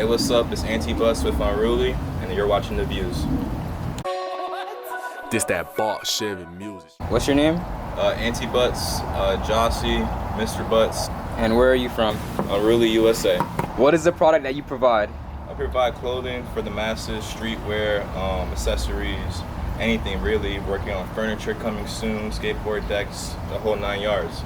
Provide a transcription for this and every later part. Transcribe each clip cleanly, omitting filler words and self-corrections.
Hey, what's up? It's Anti-Bus with Unruly, and you're watching The Views. This that boss Chevy music. What's your name? Anti-Butts, Jossie, Mr. Butts, And where are you from? Unruly USA. What is the product that you provide? I provide clothing for the masses, streetwear, accessories, anything really. Working on furniture coming soon, skateboard decks, the whole 9 yards.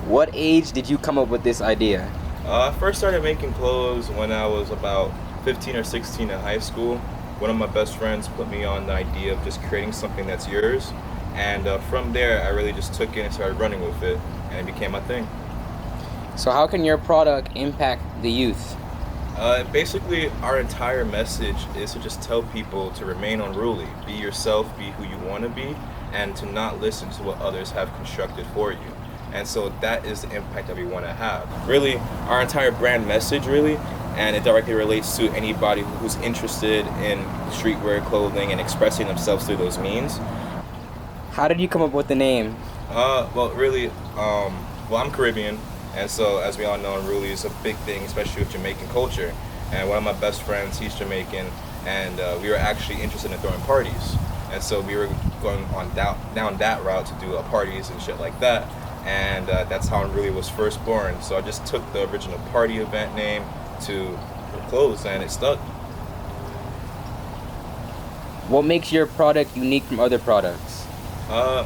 What age did you come up with this idea? I first started making clothes when I was about 15 or 16 in high school. One of my best friends put me on the idea of just creating something that's yours. And from there, I really just took it and started running with it, and it became my thing. So how can your product impact the youth? Basically, our entire message is to just tell people to remain unruly, be yourself, be who you want to be, and to not listen to what others have constructed for you. And so that is the impact that we want to have. Really, our entire brand message, really, and it directly relates to anybody who's interested in streetwear clothing and expressing themselves through those means. How did you come up with the name? I'm Caribbean, and so as we all know, unruly is a big thing, especially with Jamaican culture. And one of my best friends, he's Jamaican, and we were actually interested in throwing parties. And so we were going on down that route to do parties and shit like that. And that's how Unruly was first born. So I just took the original party event name to clothes, and it stuck. What makes your product unique from other products?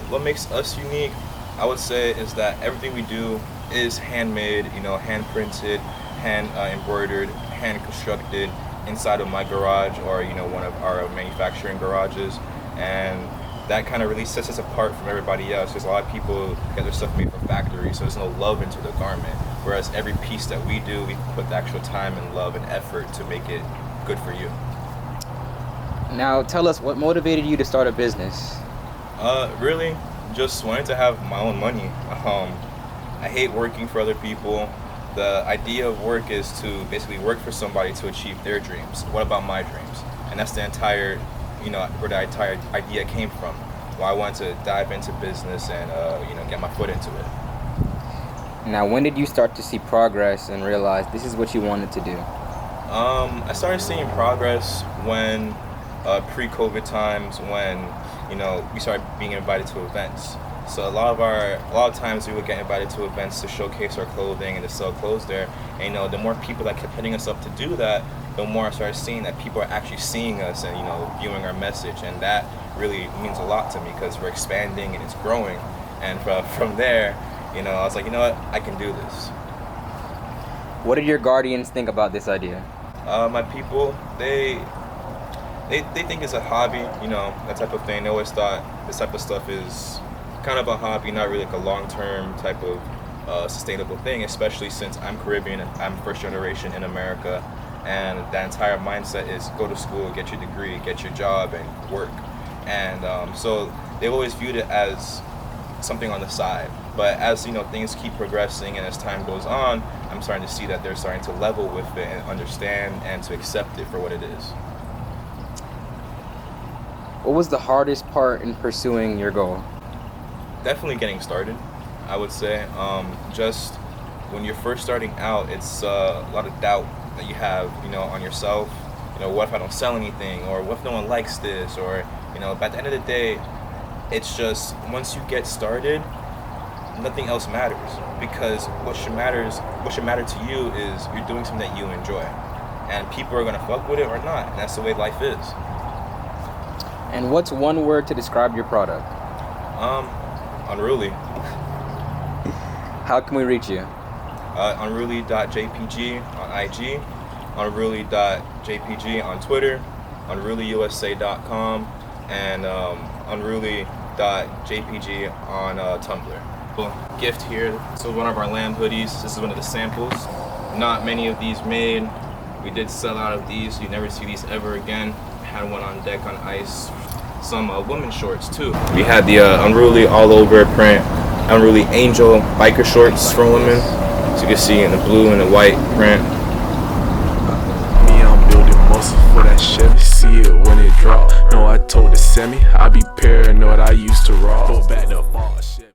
What makes us unique, I would say, is that everything we do is handmade, hand printed, hand embroidered, hand constructed inside of my garage or one of our manufacturing garages, and that kind of really sets us apart from everybody else, because a lot of people get their stuff made from factories, so there's no love into the garment, whereas every piece that we do, we put the actual time and love and effort to make it good for you. Now tell us, what motivated you to start a business? Really just wanted to have my own money. I hate working for other people. The idea of work is to basically work for somebody to achieve their dreams. What about my dreams? And that's the entire where the entire idea came from. Well, I wanted to dive into business and get my foot into it. Now, when did you start to see progress and realize this is what you wanted to do? I started seeing progress when pre-COVID times, when we started being invited to events. So a lot of times we would get invited to events to showcase our clothing and to sell clothes there. And the more people that kept hitting us up to do that, the more I started seeing that people are actually seeing us and viewing our message, and that really means a lot to me because we're expanding and it's growing. And from there, I was like, I can do this. What did your guardians think about this idea? My people, they think it's a hobby, that type of thing. They always thought this type of stuff is kind of a hobby, not really like a long-term type of sustainable thing, especially since I'm Caribbean and I'm first generation in America. And that entire mindset is go to school, get your degree, get your job, and work. And so they've always viewed it as something on the side. But as things keep progressing and as time goes on, I'm starting to see that they're starting to level with it and understand and to accept it for what it is. What was the hardest part in pursuing your goal? Definitely getting started, I would say. Just when you're first starting out, it's a lot of doubt that you have, on yourself. What if I don't sell anything, or what if no one likes this, or but at the end of the day, it's just once you get started, nothing else matters, because what should matter to you is you're doing something that you enjoy, and people are gonna fuck with it or not, and that's the way life is. And what's one word to describe your product? Unruly. How can we reach you? Unruly.jpg on IG, unruly.jpg on Twitter, unrulyusa.com, and unruly.jpg on Tumblr. Gift here. This is one of our lamb hoodies. This is one of the samples. Not many of these made. We did sell out of these. You never see these ever again. Had one on deck on ice. Some women's shorts too. We had the Unruly all over print, Unruly Angel biker shorts for women. So you can see in the blue and the white print. Me, I'm building muscle for that Chevy. See it when it drop. No, I told the semi, I be paranoid. I used to rob. Back the boss.